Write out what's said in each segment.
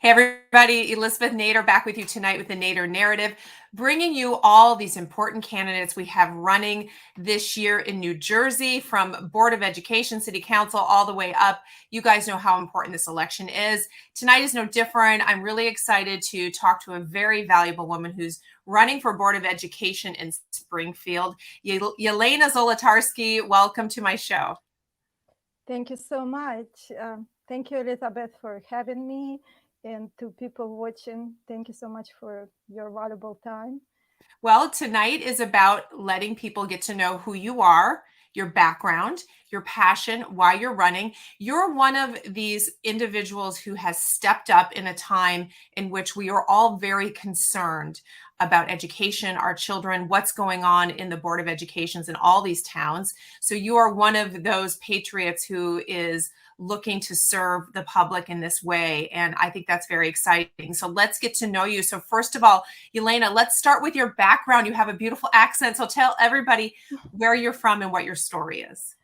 Hey, everybody, Elizabeth Nader back with you tonight with the Nader Narrative, bringing you all these important candidates we have running this year in New Jersey, from Board of Education, City Council, all the way up. You guys know how important this election is. Tonight is no different. I'm really excited to talk to a very valuable woman who's running for Board of Education in Springfield. Yelena Zolotarsky, welcome to my show. Thank you so much. Thank you, Elizabeth, for having me. And to people watching, thank you so much for your valuable time. Well, tonight is about letting people get to know who you are, your background, your passion, why you're running. You're one of these individuals who has stepped up in a time in which we are all very concerned about education, our children, what's going on in the Board of Educations in all these towns. So you are one of those patriots who is looking to serve the public in this way. And I think that's very exciting. So let's get to know you. So first of all, Yelena, let's start with your background. You have a beautiful accent. So tell everybody where you're from and what your story is.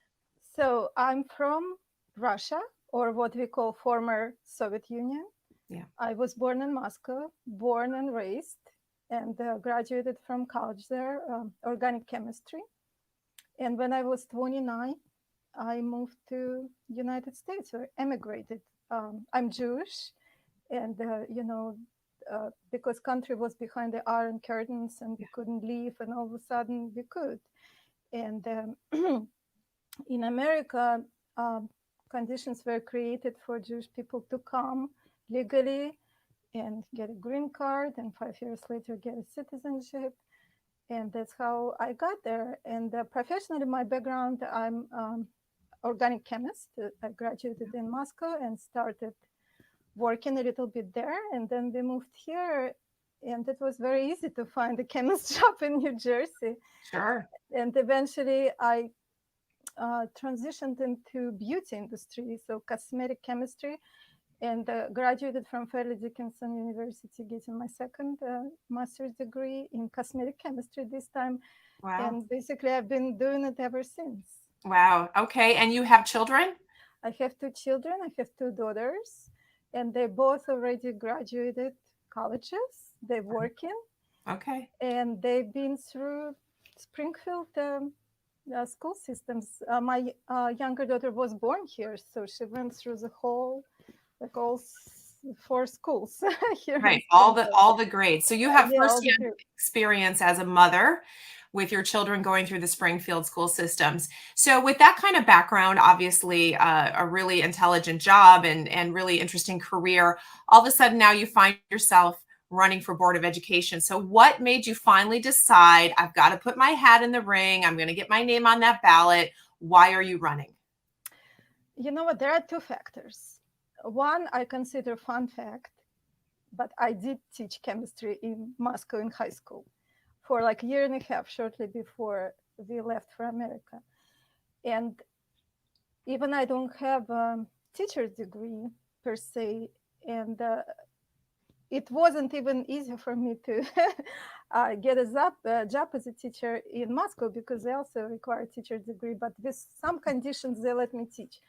So I'm from Russia, or what we call former Soviet Union. Yeah. I was born in Moscow, born and raised, and graduated from college there, organic chemistry. And when I was 29, I moved to United States or emigrated. I'm Jewish, and because country was behind the iron curtains and we couldn't leave, and all of a sudden we could. And in America, conditions were created for Jewish people to come legally and get a green card, and 5 years later get a citizenship. And that's how I got there. And professionally, my background, I'm organic chemist. I graduated in Moscow and started working a little bit there. And then we moved here, and it was very easy to find a chemist job in New Jersey. Sure. And eventually I transitioned into beauty industry, so cosmetic chemistry, and graduated from Fairleigh Dickinson University, getting my second master's degree in cosmetic chemistry this time. Wow. And basically, I've been doing it ever since. Wow. Okay. And you have children? I have 2 children. I have 2 daughters, and they both already graduated colleges. They're working. Okay. And they've been through Springfield school systems. My younger daughter was born here, so she went through the whole, like all 4 schools here. Right. All the grades. So you have Yeah, firsthand experience as a mother with your children going through the Springfield school systems. So with that kind of background, obviously a really intelligent job and really interesting career, all of a sudden now you find yourself running for Board of Education. So what made you finally decide, I've got to put my hat in the ring, I'm going to get my name on that ballot? Why are you running? You know what? There are 2 factors. One, I consider fun fact, but I did teach chemistry in Moscow in high school for like a year and a half, shortly before we left for America. And even I don't have a teacher's degree per se, and it wasn't even easy for me to get a job as a teacher in Moscow, because they also require a teacher's degree, but with some conditions they let me teach.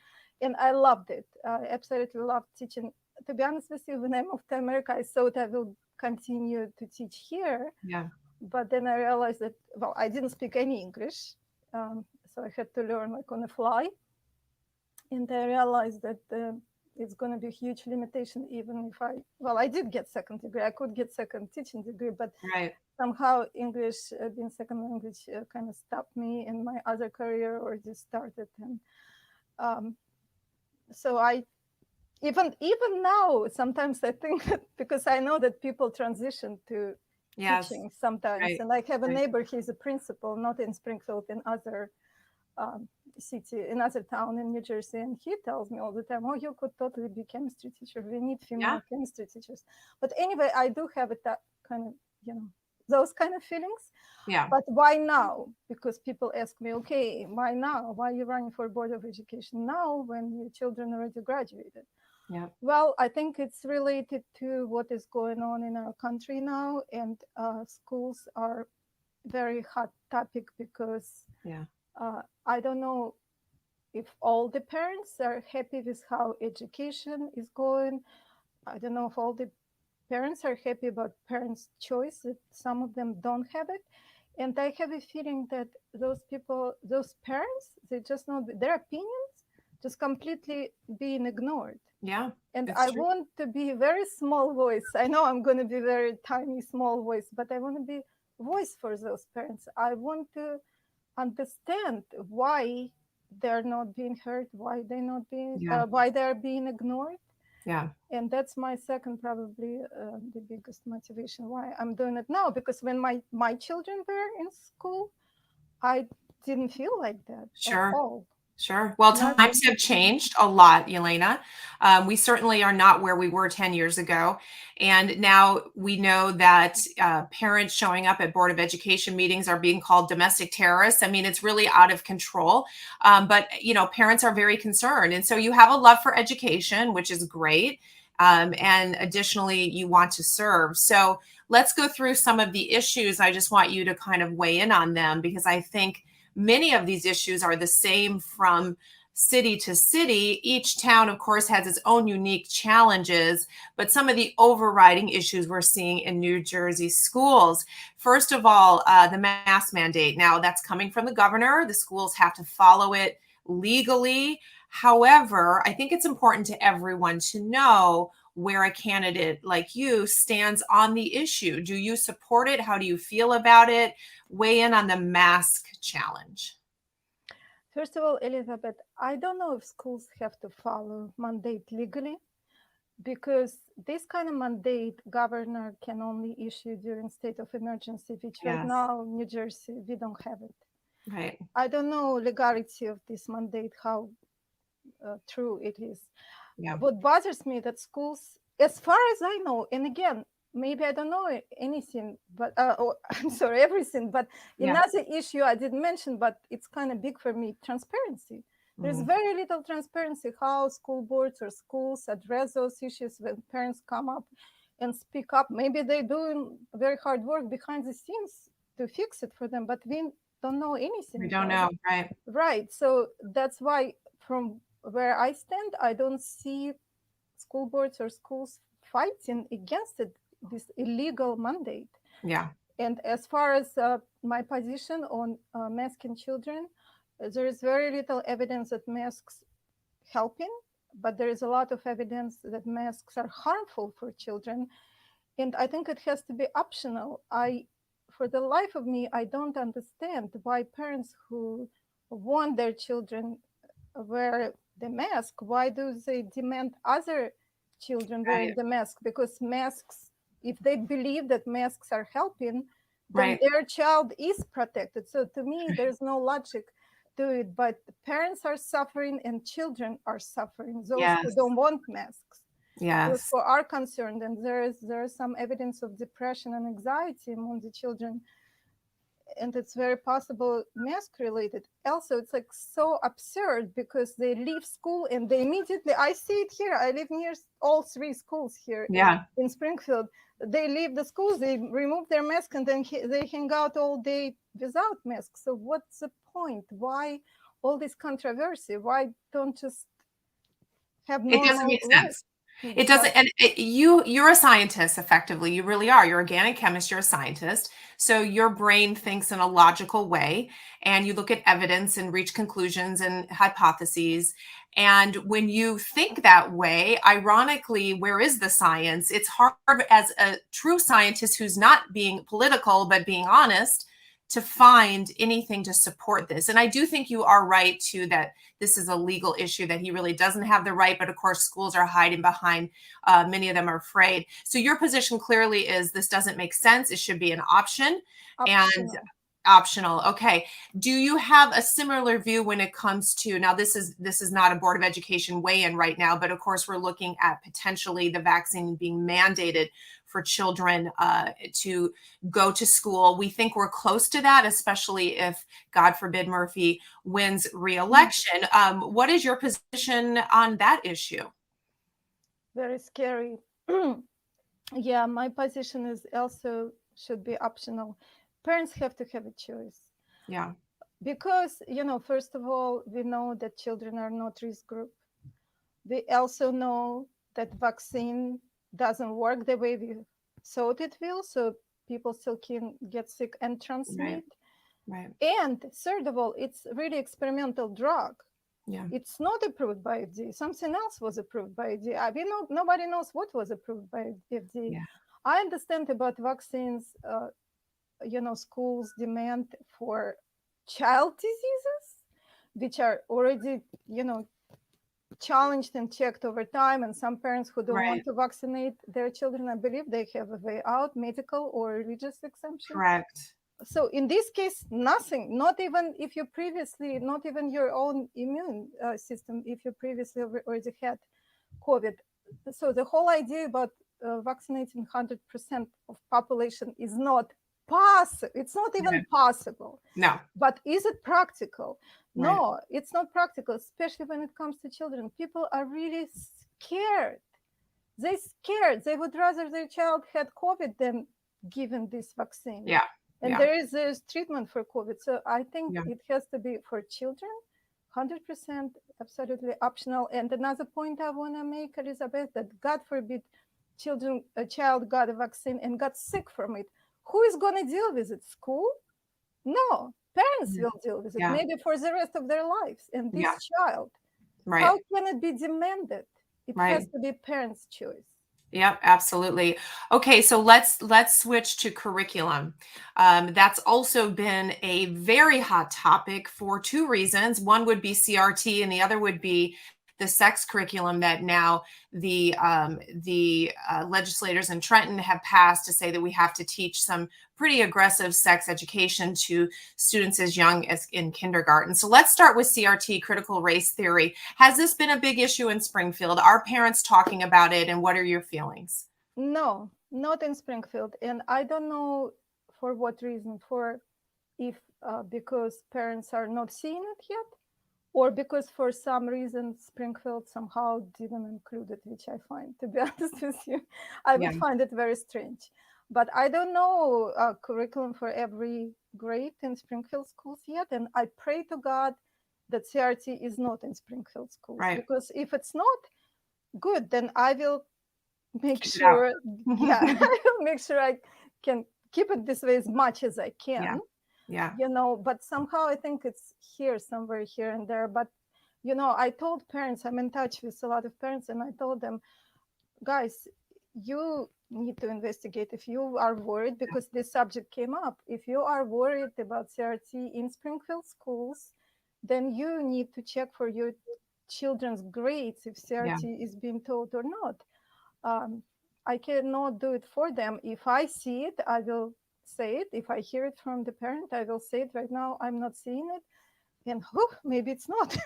And I loved it. I absolutely loved teaching. To be honest with you, when I moved to America, I thought I will continue to teach here. Yeah. But then I realized that, well, I didn't speak any English. So I had to learn like on the fly. And I realized that it's going to be a huge limitation, even if I did get second degree. I could get second teaching degree, but Right. somehow English being second language kind of stopped me, and my other career already started. And so I even now sometimes I think that, because I know that people transition to teaching sometimes, Right. and I have a neighbor, he's a principal, not in Springfield, in other city, another town in New Jersey, and he tells me all the time, "Oh, you could totally be chemistry teacher. We need female chemistry teachers." But anyway, I do have that kind of, those kind of feelings. Yeah. But why now? Because people ask me, okay, why now? Why are you running for Board of Education now when your children already graduated? Yeah. Well, I think it's related to what is going on in our country now, and schools are very hot topic, because I don't know if all the parents are happy with how education is going. I don't know if all the parents are happy about parents' choice, that some of them don't have it. And I have a feeling that those people, those parents, they just know their opinions just completely being ignored. Yeah, And it's I true. want to be a very small voice. I know I'm going to be very tiny, small voice, but I want to be voice for those parents. I want to understand why they're not being heard, why they're not being, Yeah, why they're being ignored. yeah, And that's my second, probably the biggest motivation why I'm doing it now. Because when my children were in school, I didn't feel like that at sure. all. Sure. Well, Not. times have changed a lot, Yelena. We certainly are not where we were 10 years ago. And now we know that parents showing up at Board of Education meetings are being called domestic terrorists. I mean, it's really out of control. But, parents are very concerned. And so you have a love for education, which is great. And additionally, you want to serve. So let's go through some of the issues. I just want you to kind of weigh in on them because I think many of these issues are the same from city to city. Each town, of course, has its own unique challenges, but some of the overriding issues we're seeing in New Jersey schools. First of all, the mask mandate. Now, that's coming from the governor. The schools have to follow it legally. However, I think it's important to everyone to know where a candidate like you stands on the issue. Do you support it? How do you feel about it? Weigh in on the mask challenge. First of all, Elizabeth, I don't know if schools have to follow mandate legally, because this kind of mandate governor can only issue during state of emergency, which right Yes. now New Jersey we don't have it. Right. I don't know legality of this mandate, how true it is. Yeah. What bothers me that schools, as far as I know, and again, maybe I don't know anything, but I'm sorry, everything. But Yeah. another issue I didn't mention, but it's kind of big for me: transparency. There's very little transparency how school boards or schools address those issues when parents come up and speak up. Maybe they're doing very hard work behind the scenes to fix it for them, but we don't know anything We don't about know. it. Right. Right. So that's why, from where I stand, I don't see school boards or schools fighting against it, this illegal mandate. Yeah. And as far as my position on masking children, there is very little evidence that masks helping, but there is a lot of evidence that masks are harmful for children. And I think it has to be optional. For the life of me, I don't understand why parents who want their children wear the mask, why do they demand other children wearing Right. the mask? Because masks, if they believe that masks are helping, then Right. their child is protected. So to me, there's no logic to it. But parents are suffering and children are suffering, those who Yes. don't want masks. Those Yes. who are concerned, and there is some evidence of depression and anxiety among the children, and it's very possible mask related. Also, it's like so absurd because they leave school and they immediately, I see it here, I live near all three schools here Yeah. in Springfield. They leave the schools, they remove their mask, and then they hang out all day without masks. So what's the point? Why all this controversy? Why don't just have It doesn't normal make life? sense. It doesn't, and you're a scientist effectively. You really are. You're an organic chemist, you're a scientist. So your brain thinks in a logical way and you look at evidence and reach conclusions and hypotheses. And when you think that way, ironically, where is the science? It's hard as a true scientist who's not being political but being honest to find anything to support this. And I do think you are right too that this is a legal issue, that he really doesn't have the right, but of course schools are hiding behind, many of them are afraid. So your position clearly is this doesn't make sense. It should be an option. And optional. Okay. Do you have a similar view when it comes to, now this is not a Board of Education weigh-in right now, but of course we're looking at potentially the vaccine being mandated for children to go to school. We think we're close to that, especially if, God forbid, Murphy wins re-election. What is your position on that issue? Very scary. Yeah, my position is also should be optional. Parents have to have a choice. Yeah. Because, first of all, we know that children are not risk group. We also know that vaccine doesn't work the way we thought it will. So people still can get sick and transmit. Right. And third of all, it's really experimental drug. Yeah. It's not approved by FDA. Something else was approved by FDA. We know nobody knows what was approved by FDA. Yeah. I understand about vaccines. Schools demand for child diseases, which are already, challenged and checked over time. And some parents who don't want Right. to vaccinate their children, I believe they have a way out, medical or religious exemption. Correct. So in this case, nothing, not even if you previously, not even your own immune system, if you previously already had COVID. So the whole idea about vaccinating 100% of population is not possible. It's not even possible. No. But is it practical? Right. No, it's not practical, especially when it comes to children. People are really scared. They're scared. They would rather their child had COVID than given this vaccine. Yeah. And there's treatment for COVID. So I think it has to be for children, 100% absolutely optional. And another point I want to make, Elizabeth, that God forbid a child got a vaccine and got sick from it. Who is going to deal with it? School? No, parents will deal with it, maybe for the rest of their lives. And this child, how can it be demanded? It has to be parents' choice. Yep, absolutely. Okay, so let's switch to curriculum. That's also been a very hot topic for two reasons. One would be CRT, and the other would be the sex curriculum that now the legislators in Trenton have passed to say that we have to teach some pretty aggressive sex education to students as young as in kindergarten. So let's start with CRT, critical race theory. Has this been a big issue in Springfield? Are parents talking about it, and what are your feelings? No, not in Springfield. And I don't know for what reason, because parents are not seeing it yet, or because for some reason Springfield somehow didn't include it, which I find, to be honest with you, I would find it very strange. But I don't know curriculum for every grade in Springfield schools yet. And I pray to God that CRT is not in Springfield schools. Right. Because if it's not good, then I will make sure, I will make sure I can keep it this way as much as I can. Yeah. But somehow I think it's somewhere here and there. But, I told parents, I'm in touch with a lot of parents, and I told them, guys, you need to investigate if you are worried, because this subject came up. If you are worried about CRT in Springfield schools, then you need to check for your children's grades if CRT is being taught or not. I cannot do it for them. If I see it, I will say it. If I hear it from the parent, I will say it. Right now, I'm not seeing it. And maybe it's not.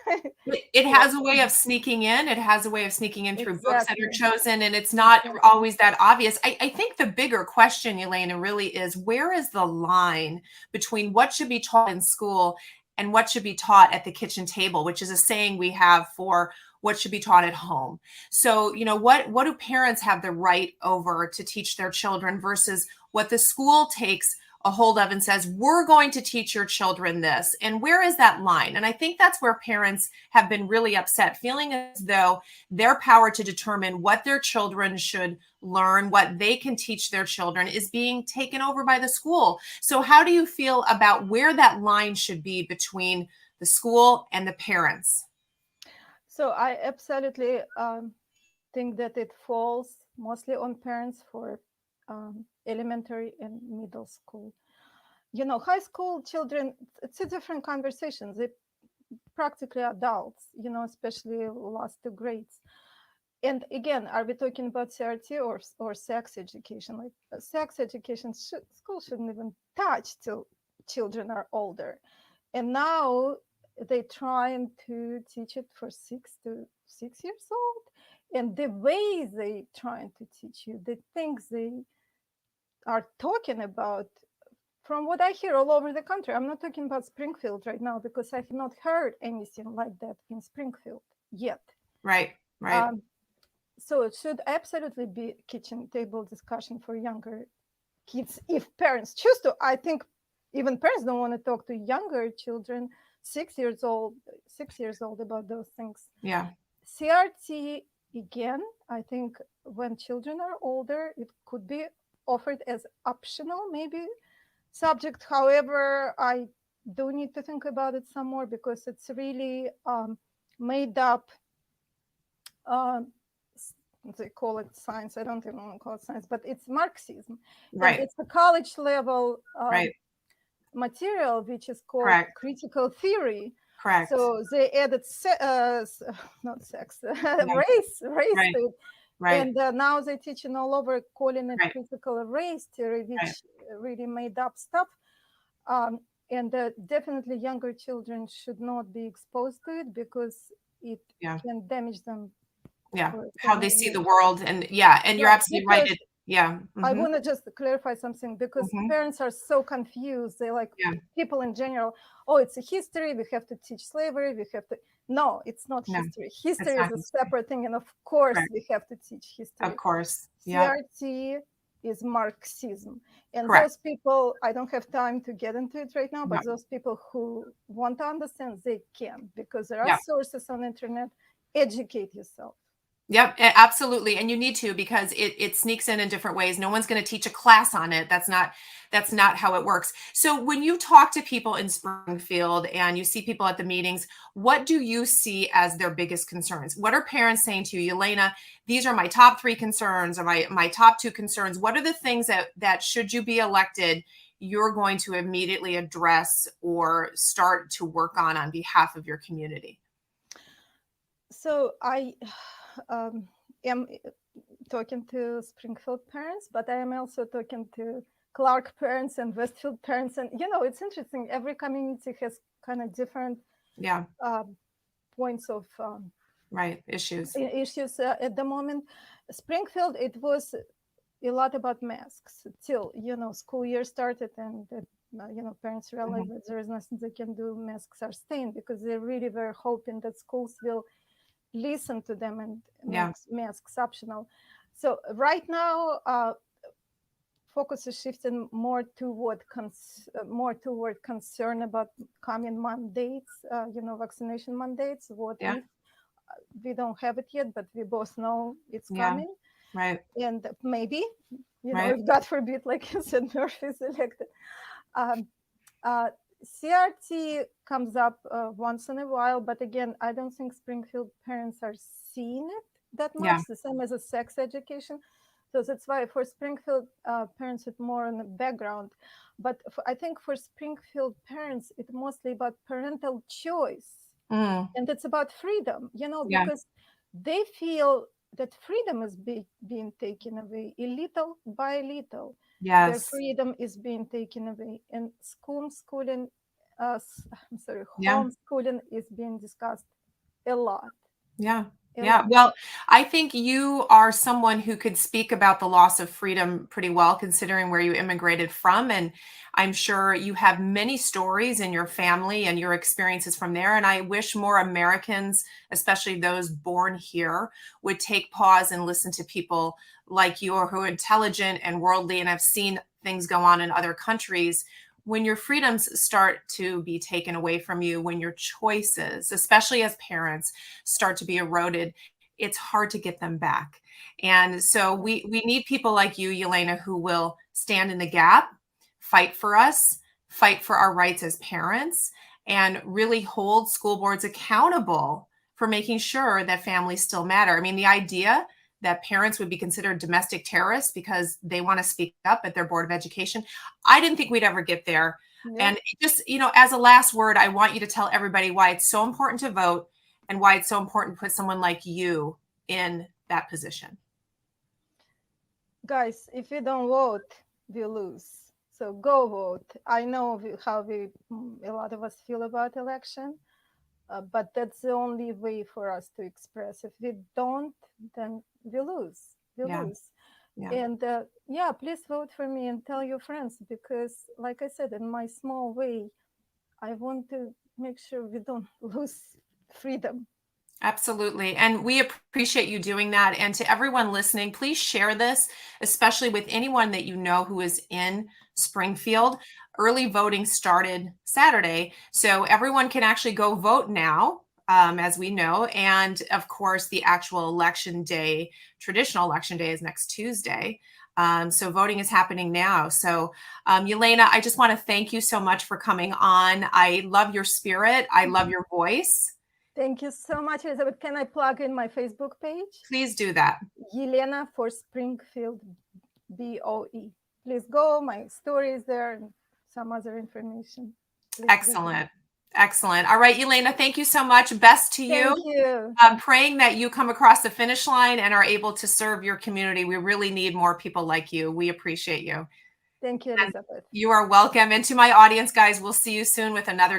It has a way of sneaking in. It has a way of sneaking in through books that are chosen, and it's not always that obvious. I think the bigger question, Yelena, really is, where is the line between what should be taught in school and what should be taught at the kitchen table, which is a saying we have for what should be taught at home. So, what do parents have the right over to teach their children versus what the school takes a hold of and says, we're going to teach your children this? And where is that line? And I think that's where parents have been really upset, feeling as though their power to determine what their children should learn, what they can teach their children, is being taken over by the school. So how do you feel about where that line should be between the school and the parents? So I absolutely think that it falls mostly on parents for elementary and middle school. High school children, it's a different conversation. They're practically adults, especially last two grades. And again, are we talking about CRT or sex education? Like sex education, school shouldn't even touch till children are older. And now they're trying to teach it for 6 to 6 years old. And the way they're trying to teach you, the things they are talking about, from what I hear all over the country, I'm not talking about Springfield right now, because I have not heard anything like that in Springfield yet. Right. So it should absolutely be kitchen table discussion for younger kids, if parents choose to. I think even parents don't want to talk to younger children, 6 years old about those things. Yeah. CRT again, I think when children are older, it could be offered as optional, maybe subject. However, I do need to think about it some more because it's really made up. Um, they call it science. I don't even want to call it science, but it's Marxism, and Right. it's a college level Right. material which is called Correct. critical theory. Correct. So they added not sex, Yeah. race Right. to it, Right. and now they're teaching all over, calling it Right. critical race theory, Right. which really made up stuff. Um, and definitely younger children should not be exposed to it because it Yeah. can damage them Yeah. for How they many see the years. world. And yeah, and you're Right, absolutely right. because Yeah. I Hmm. want to just clarify something because Hmm. parents are so confused. They like Yeah. people in general. Oh, it's a history. We have to teach slavery. We have to. No, it's not No, history. it's History not is a history. separate thing, and of course Correct. we have to teach Of history. course. Yep. CRT is Marxism, and Correct. those people. I don't have time to get into it right now, Yeah. but those people who want to understand, they can because there are Yeah. sources on the internet. Educate yourself. Yep, absolutely. And you need to because it sneaks in different ways. No one's going to teach a class on it. That's not how it works. So when you talk to people in Springfield and you see people at the meetings, what do you see as their biggest concerns? What are parents saying to you, Yelena? These are my top 3 concerns or my top 2 concerns. What are the things that should you be elected, you're going to immediately address or start to work on behalf of your community? So I am talking to Springfield parents, but I am also talking to Clark parents and Westfield parents. And, it's interesting. Every community has kind of different Yeah, points of right. Issues. issues at the moment. Springfield, it was a lot about masks till, school year started and, parents realized Mhm. that there is nothing they can do. Masks are staying because they really were hoping that schools will listen to them and Yeah. make masks optional. So right now, focus is shifting more toward concern about coming mandates, vaccination mandates. What Yeah. if we don't have it yet, but we both know it's Yeah. coming, Right. and maybe, Right. if God forbid, like you said, Murphy is elected. Um, uh, CRT comes up once in a while, but again, I don't think Springfield parents are seeing it that Yeah. much, the same as a sex education. So that's why for Springfield parents, it's more in the background. But I think for Springfield parents, it's mostly about parental choice. Mm. And it's about freedom, Yeah. because they feel that freedom is being taken away a little by little. Their Yes. freedom is being taken away, and homeschooling, Yeah. homeschooling is being discussed a lot, Yeah. a Yeah. lot. Well, I think you are someone who could speak about the loss of freedom pretty well, considering where you immigrated from. And I'm sure you have many stories in your family and your experiences from there. And I wish more Americans, especially those born here, would take pause and listen to people like you who are intelligent and worldly. And I've seen things go on in other countries when your freedoms start to be taken away from you, when your choices, especially as parents, start to be eroded, it's hard to get them back. And so we need people like you, Yelena, who will stand in the gap, fight for us, fight for our rights as parents, and really hold school boards accountable for making sure that families still matter. I mean, the idea that parents would be considered domestic terrorists because they want to speak up at their board of education, I didn't think we'd ever get there. Yeah. And just, as a last word, I want you to tell everybody why it's so important to vote and why it's so important to put someone like you in that position. Guys, if we don't vote, we lose. So go vote. I know how a lot of us feel about election, but that's the only way for us to express. If we don't, then we lose. We Yeah. lose. Yeah. And please vote for me and tell your friends because, like I said, in my small way, I want to make sure we don't lose freedom. Absolutely. And we appreciate you doing that. And to everyone listening, please share this, especially with anyone that you know who is in Springfield. Early voting started Saturday. So everyone can actually go vote now. as we know. And of course, the actual election day, traditional election day, is next Tuesday. So voting is happening now. So Yelena, I just want to thank you so much for coming on. I love your spirit. I love your voice. Thank you so much, Elizabeth. Can I plug in my Facebook page? Please do that. Yelena for Springfield, BOE. Please go. My story is there and some other information. Please Excellent. Excellent. All right, Yelena, thank you so much. Best to you. Thank you. I'm praying that you come across the finish line and are able to serve your community. We really need more people like you. We appreciate you. Thank you, Elizabeth. You are welcome. And to my audience, guys, we'll see you soon with another